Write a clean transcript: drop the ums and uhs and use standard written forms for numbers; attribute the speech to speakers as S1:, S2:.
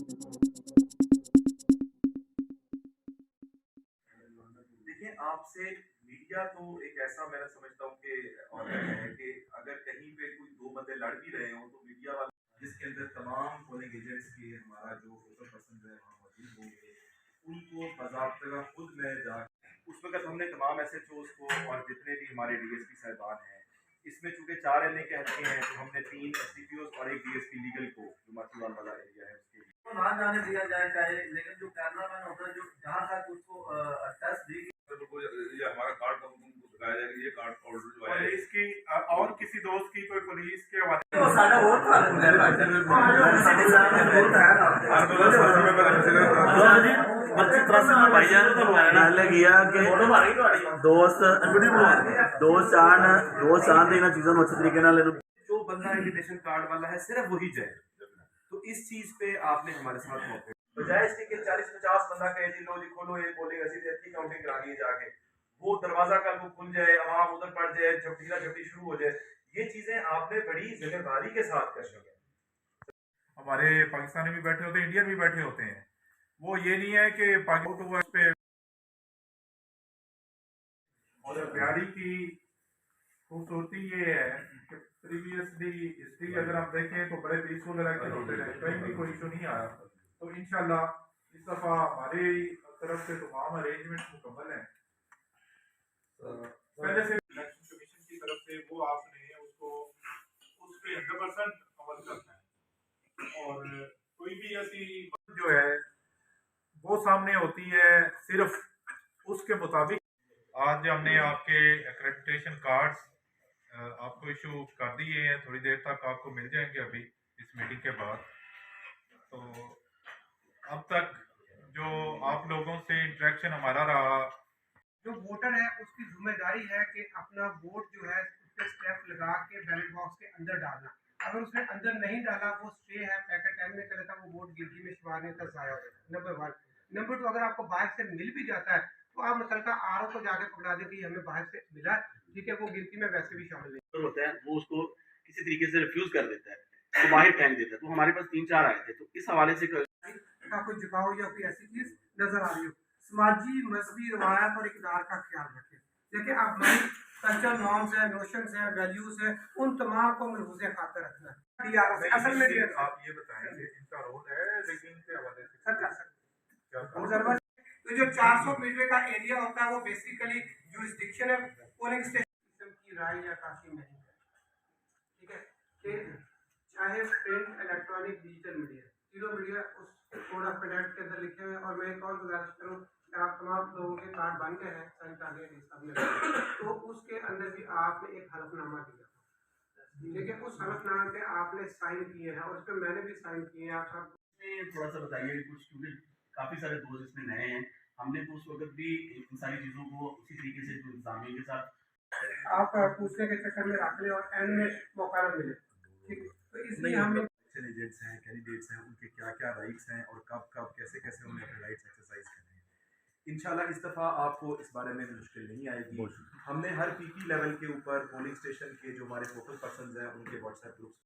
S1: देखिए, आपसे मीडिया तो एक ऐसा मैं समझता हूँ कि ऑर्गन है कि अगर कहीं पे कोई 2 बंदे लड़ भी रहे हों, तो मीडिया वाले जिसके अंदर तमाम पोलिंग एजेंट्स की हमारा जो वोटर पर्सन है वहाँ मौजूद होंगे, उनको बाज़ाब्ता खुद मैं जा उस वक़्त हमने तमाम एसएचओज़ को और जितने भी हमारे डीएसपी साहिबान हैं, इसमें चूँकि 4 एनए के हल्के हैं, तो हमने 3 एसडीपीओज़ और 1 डीएसपी लीगल को, जो माचीवाल वाला एरिया है उसके लिए तो ना जाने दिया जाए चाहे, लेकिन जो कैमरामैन होता है जो जहाँ तक उसको टच दी बिल्कुल ये हमारा कार्ड तुमको दिखाया जाएगा, ये कार्ड ऑर्डर जो है पुलिस की और किसी दोस्त की कोई पुलिस के हवाले तो साਡਾ वोट पा लेंगे दोस्त आन देना चीज़ों में अच्छे तरीके नाल जो बंदा इन्विटेशन कार्ड वाला है सिर्फ वही जाए। तो इस चीज पे आपने हमारे साथ मौके बजाय इसके कि 40-50 बंदा कहे जी लो जी खोलो ये बोलेगा सीधे अच्छी काउंटिंग करानी है जाके वो दरवाजा कल को खुल जाए आवाम उधर पड़ जाए झपटीला झपटी शुरू हो जाए, ये चीजें आपने बड़ी जिम्मेदारी के साथ करनी है। हमारे पाकिस्तानी भी बैठे होते हैं, इंडियन भी बैठे होते हैं, वो ये नहीं है कि पाकिस्तान पे और बिहारी की खूबसूरती ये है कि प्रीवियसली हिस्ट्री अगर आप देखें तो बड़े पीसफुल इलेक्शन होते रहे, कहीं भी कोई इशू नहीं आया। तो इंशाल्लाह इस दफा हमारे तरफ से तमाम अरेंजमेंट मुकम्मल हैं। पहले से इलेक्शन कमीशन की तरफ से वो आपने उसको उस पे 100% अमल करना है और कोई भी ऐसी जो है वो सामने होती है सिर्फ उसके मुताबिक। आज हमने आपके एक्रेडिटेशन कार्ड्स आपको इशू कर दिए हैं, थोड़ी देर तक आपको मिल जाएंगे अभी इस मीटिंग के बाद। तो अब तक जो आप लोगों से इंटरेक्शन हमारा रहा,
S2: जो वोटर है उसकी जिम्मेदारी है कि अपना वोट जो है उस पर स्टेप लगा के बैलेट बॉक्स के अंदर डालना। अगर उसने अंदर नहीं डाला वो स्टे है पैकेट टाइम में करे था वो वोट गिनती में शुमार नहीं होता, जाया हो जाता। नंबर 1। नंबर 2, अगर आपको बाहर से मिल भी जाता है तो आप मसल का आर को जाके पकड़ा दें कि हमें बाहर से मिला, ठीक है, वो गिनती में वैसे भी शामिल नहीं
S3: होता है, वो उसको किसी तरीके से रिफ्यूज कर देता है, तो बाहर फेंक देता है। तो हमारे पास 3-4 आए थे, तो इस हवाले से
S2: का कोई झुकाव या कोई ऐसी चीज नजर आ रही हो, समाजी मजहबी रवायत और इकदार का ख्याल रखें। देखिए आप हमारी कल्चर नॉर्म्स है, नोशंस है, वैल्यूज है, उन तमाम को मलहूज़ खातर रखना है। असल में
S1: आप ये बताएंगे इनका रोल है लेकिन के हवाले से
S2: सर कर सकते। तो जो 400 मीटर का एरिया होता है वो बेसिकली जुरिस्डिक्शन है पोलिंग स्टेशन की राय या काफी नहीं है, ठीक है, कि चाहे प्रिंट इलेक्ट्रॉनिक डिजिटल मीडिया तीनों मीडिया उस कोड ऑफ कंडक्ट के अंदर लिखे हुए हैं। और मैं एक और गुजारिश करूँ कि आप तमाम लोगों के कार्ड बन गए हैं तो उसके अंदर भी आपने एक हलफनामा दिया, लेकिन उस हलफनामे पे आपने साइन किए हैं और उस पर मैंने भी साइन किए हैं। आप सब
S3: थोड़ा सा बताइए कुछ, क्योंकि काफी सारे दोस्त इसमें नए हैं, हमने तो उस वक्त भी इन सारी चीजों को उसी तरीके से जो इंतजामिया के साथ
S2: आप पूछने के चक्कर में रख लें और एंड में मौका न मिले, ठीक है, तो इसलिए हम
S1: एजेंट्स हैं, कैंडिडेट्स हैं, उनके क्या क्या राइट्स हैं और कब कब कैसे कैसे उन्हें अपने राइट्स एक्सरसाइज करने हैं। इंशाल्लाह इस दफ़ा आपको इस बारे में मुश्किल नहीं आएगी। हमने हर पीपी लेवल के ऊपर पोलिंग स्टेशन के जो हमारे फोकस पर्सन हैं उनके व्हाट्सएप ग्रुप्स